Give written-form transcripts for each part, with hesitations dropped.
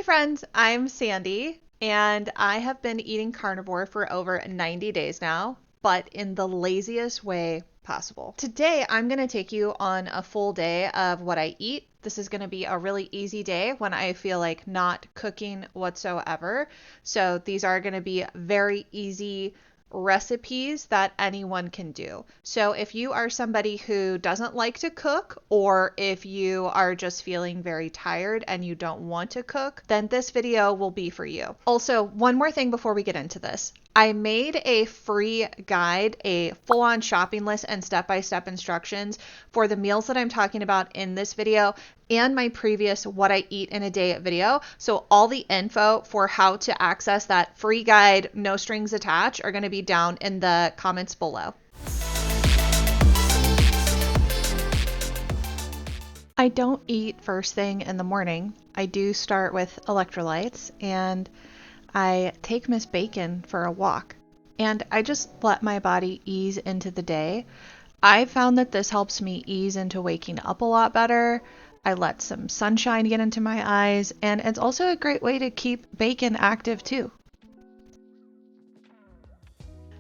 friends, I'm Sandy, and I have been eating carnivore for over 90 days now, but in the laziest way possible. Today, I'm going to take you on a full day of what I eat. This is going to be a really easy day when I feel like not cooking whatsoever. So these are going to be very easy recipes that anyone can do. So if you are somebody who doesn't like to cook, or if you are just feeling very tired and you don't want to cook, then this video will be for you. Also, one more thing before we get into this. I made a free guide, a full-on shopping list and step-by-step instructions for the meals that I'm talking about in this video and my previous What I Eat in a Day video. So all the info for how to access that free guide, no strings attached, are going to be down in the comments below. I don't eat first thing in the morning. I do start with electrolytes, and I take Miss Bacon for a walk, and I just let my body ease into the day. I found that this helps me ease into waking up a lot better. I let some sunshine get into my eyes, and it's also a great way to keep Bacon active too.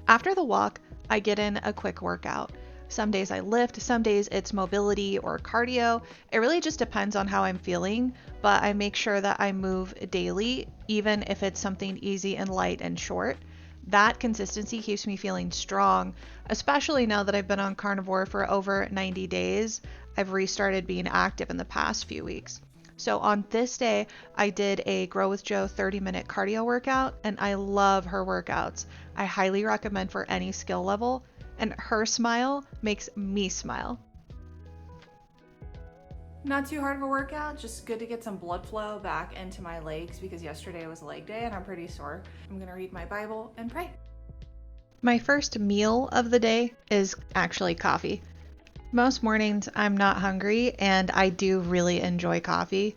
After the walk, I get in a quick workout. Some days I lift, some days it's mobility or cardio. It really just depends on how I'm feeling, but I make sure that I move daily, even if it's something easy and light and short. That consistency keeps me feeling strong, especially now that I've been on carnivore for over 90 days. I've restarted being active in the past few weeks. So on this day, I did a Grow with Joe 30-minute cardio workout, and I love her workouts. I highly recommend for any skill level, and her smile makes me smile. Not too hard of a workout, just good to get some blood flow back into my legs because yesterday was leg day and I'm pretty sore. I'm gonna read my Bible and pray. My first meal of the day is actually coffee. Most mornings I'm not hungry, and I do really enjoy coffee.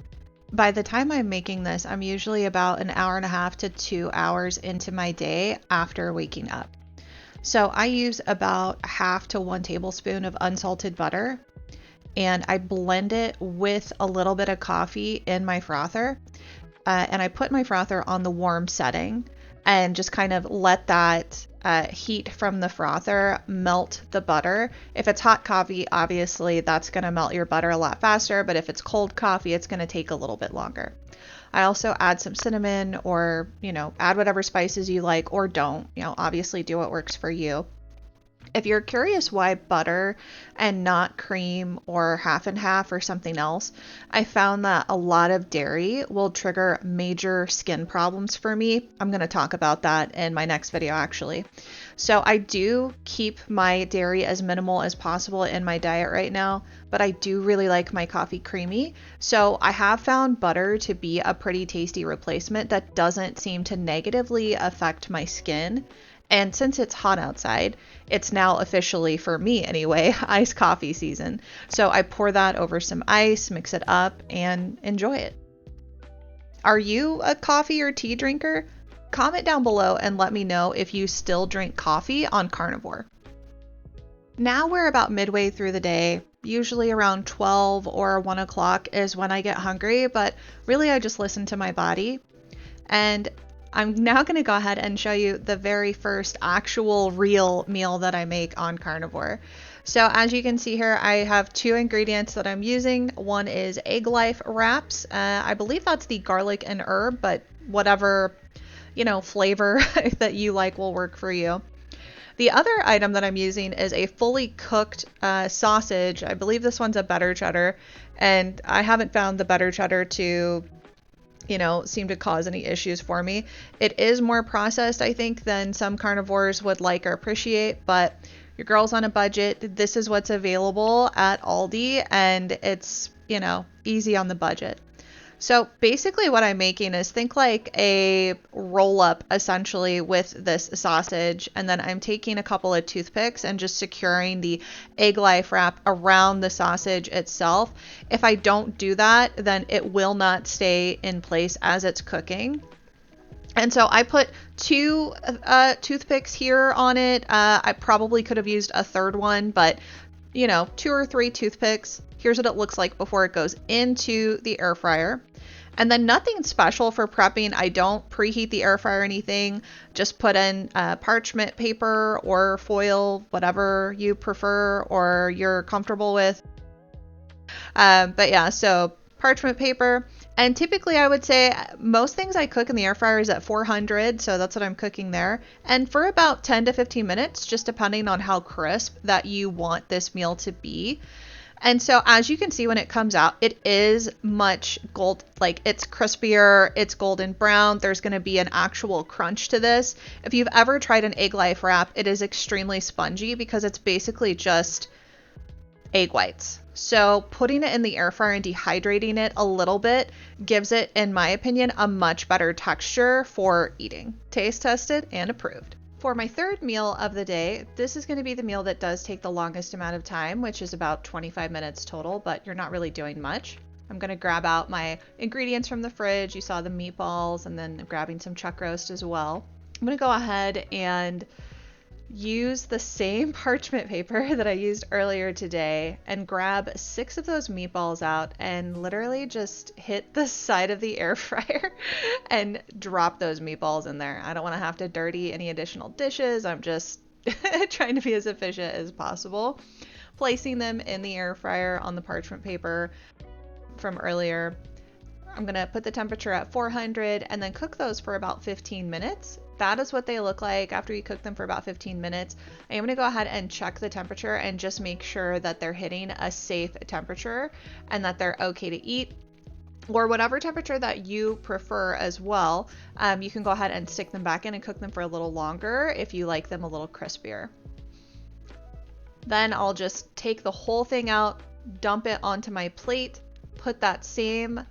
By the time I'm making this, I'm usually about an hour and a half to 2 hours into my day after waking up. So I use about half to 1 tablespoon of unsalted butter, and I blend it with a little bit of coffee in my frother. And I put my frother on the warm setting and just kind of let that heat from the frother melt the butter. If it's hot coffee, obviously that's going to melt your butter a lot faster, but if it's cold coffee, it's going to take a little bit longer. I also add some cinnamon, or, add whatever spices you like, or don't, obviously do what works for you. If you're curious why butter and not cream or half and half or something else, I found that a lot of dairy will trigger major skin problems for me. I'm going to talk about that in my next video, actually. So I do keep my dairy as minimal as possible in my diet right now, but I do really like my coffee creamy. So I have found butter to be a pretty tasty replacement that doesn't seem to negatively affect my skin. And since it's hot outside, it's now officially, for me anyway, iced coffee season. So I pour that over some ice, mix it up, and enjoy it. Are you a coffee or tea drinker? Comment down below and let me know if you still drink coffee on carnivore. Now we're about midway through the day. Usually around 12 or 1 o'clock is when I get hungry, but really I just listen to my body. And I'm now going to go ahead and show you the very first actual real meal that I make on carnivore. So as you can see here, I have 2 ingredients that I'm using. One is Egg Life wraps. I believe that's the garlic and herb, but whatever, flavor that you like will work for you. The other item that I'm using is a fully cooked sausage. I believe this one's a better cheddar, and I haven't found the better cheddar to seem to cause any issues for me. It is more processed, I think, than some carnivores would like or appreciate, but your girl's on a budget. This is what's available at Aldi, and it's, easy on the budget. So basically what I'm making is, think like a roll up essentially with this sausage, and then I'm taking a couple of toothpicks and just securing the Egg Life wrap around the sausage itself. If I don't do that, then it will not stay in place as it's cooking. And so I put 2 toothpicks here on it. I probably could have used a third one, but 2 or 3 toothpicks. Here's what it looks like before it goes into the air fryer. And then nothing special for prepping. I don't preheat the air fryer or anything. Just put in parchment paper or foil, whatever you prefer or you're comfortable with. But yeah, so parchment paper. And typically I would say most things I cook in the air fryer is at 400. So that's what I'm cooking there. And for about 10 to 15 minutes, just depending on how crisp that you want this meal to be. And so as you can see when it comes out, it is much gold, like it's crispier, it's golden brown. There's going to be an actual crunch to this. If you've ever tried an egg life wrap, it is extremely spongy because it's basically just egg whites. So putting it in the air fryer and dehydrating it a little bit gives it, in my opinion, a much better texture for eating. Taste tested and approved. For my third meal of the day, this is going to be the meal that does take the longest amount of time, which is about 25 minutes total, but you're not really doing much. I'm going to grab out my ingredients from the fridge. You saw the meatballs, and then grabbing some chuck roast as well. I'm going to go ahead and use the same parchment paper that I used earlier today and grab 6 of those meatballs out and literally just hit the side of the air fryer and drop those meatballs in there. I don't want to have to dirty any additional dishes. I'm just trying to be as efficient as possible. Placing them in the air fryer on the parchment paper from earlier. I'm going to put the temperature at 400 and then cook those for about 15 minutes. That is what they look like after you cook them for about 15 minutes. I am going to go ahead and check the temperature and just make sure that they're hitting a safe temperature and that they're okay to eat, or whatever temperature that you prefer as well. You can go ahead and stick them back in and cook them for a little longer if you like them a little crispier. Then I'll just take the whole thing out, dump it onto my plate, put that same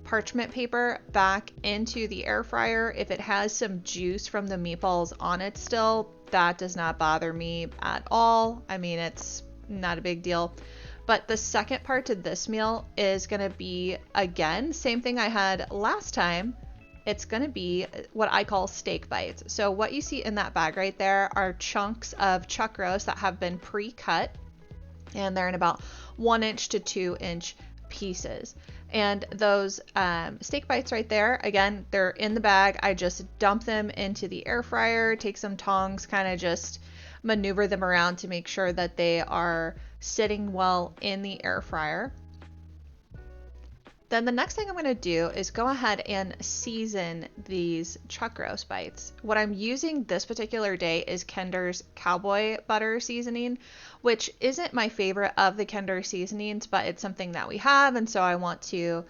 parchment paper back into the air fryer. If it has some juice from the meatballs on it still, that does not bother me at all. I mean, it's not a big deal. But the second part to this meal is going to be, again, same thing I had last time. It's going to be what I call steak bites. So what you see in that bag right there are chunks of chuck roast that have been pre-cut, and they're in about 1-inch to 2-inch pieces. And those steak bites right there, again, they're in the bag. I just dump them into the air fryer, take some tongs, kind of just maneuver them around to make sure that they are sitting well in the air fryer. Then the next thing I'm going to do is go ahead and season these chuck roast bites. What I'm using this particular day is Kinder's cowboy butter seasoning, which isn't my favorite of the Kinder seasonings, but it's something that we have, and so I want to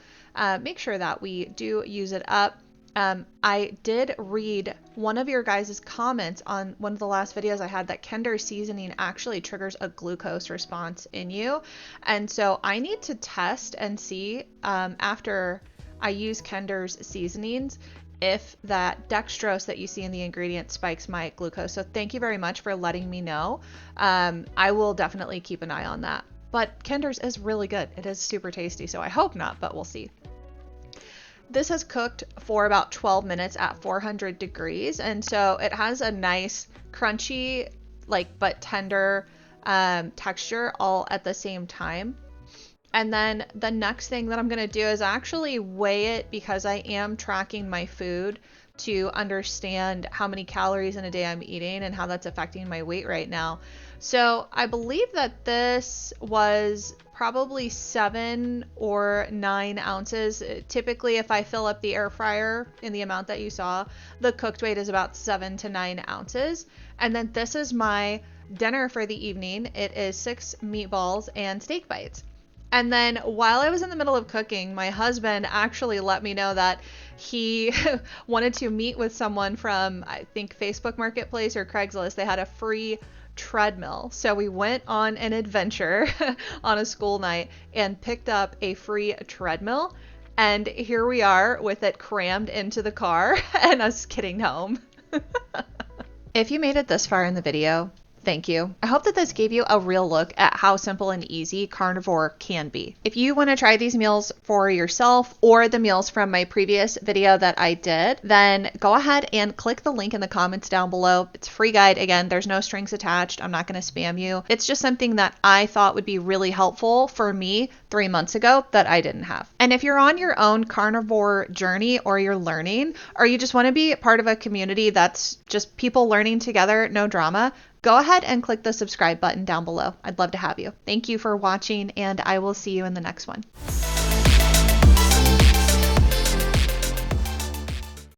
make sure that we do use it up. I did read one of your guys' comments on one of the last videos I had that Kinder seasoning actually triggers a glucose response in you. And so I need to test and see after I use Kinder's seasonings if that dextrose that you see in the ingredient spikes my glucose. So thank you very much for letting me know. I will definitely keep an eye on that. But Kinder's is really good. It is super tasty. So I hope not, but we'll see. This has cooked for about 12 minutes at 400 degrees, and so it has a nice crunchy, but tender texture all at the same time. And then the next thing that I'm going to do is actually weigh it, because I am tracking my food to understand how many calories in a day I'm eating and how that's affecting my weight right now. So I believe that this was probably 7 or 9 ounces. Typically, if I fill up the air fryer in the amount that you saw, the cooked weight is about 7 to 9 ounces. And then this is my dinner for the evening. It is 6 meatballs and steak bites. And then while I was in the middle of cooking, my husband actually let me know that he wanted to meet with someone from, I think, Facebook Marketplace or Craigslist. They had a free treadmill. So we went on an adventure on a school night and picked up a free treadmill. And here we are with it crammed into the car and us getting home. If you made it this far in the video, Thank you. I hope that this gave you a real look at how simple and easy carnivore can be. If you want to try these meals for yourself or the meals from my previous video that I did, then go ahead and click the link in the comments down below. It's a free guide. Again, there's no strings attached. I'm not going to spam you. It's just something that I thought would be really helpful for me 3 months ago that I didn't have. And if you're on your own carnivore journey or you're learning, or you just want to be part of a community that's just people learning together, no drama, go ahead and click the subscribe button down below. I'd love to have you. Thank you for watching, and I will see you in the next one.